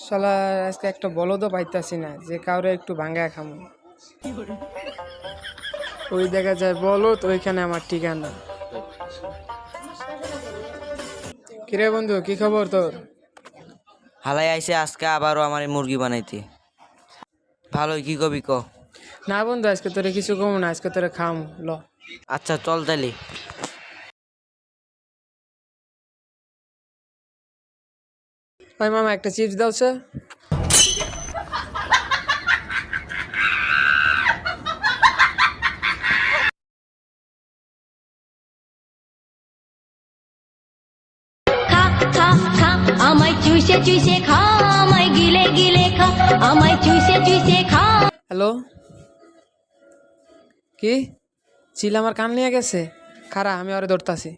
শালা আজকে একটা বলদও পাইতাছি না যে কাউরে একটু ভাঙ্গায় খামু। ওই দেখা যায় বলদ, ওইখানে আমার ঠিকানা। কিরে বন্ধু, কি খবর তোর? হালাই আইছে আজকে আবারও আমার মুরগি বানাইতে। ভালোই, কি কবি ক। না বন্ধু, আজকে তোরে কিছু কমু না, আজকে তোরে খাম ল। আচ্ছা চল তাইলে। ওই মামা একটা চিপস দাও সে। খা খা খা আমায় চুষে চুষে খা, আমায় গিলে গিলে খা, আমায় চুষে চুষে খা। হ্যালো, কি চিল আমার কান নিয়ে গেছে? খারা, আমি ওরে ধরতাছি।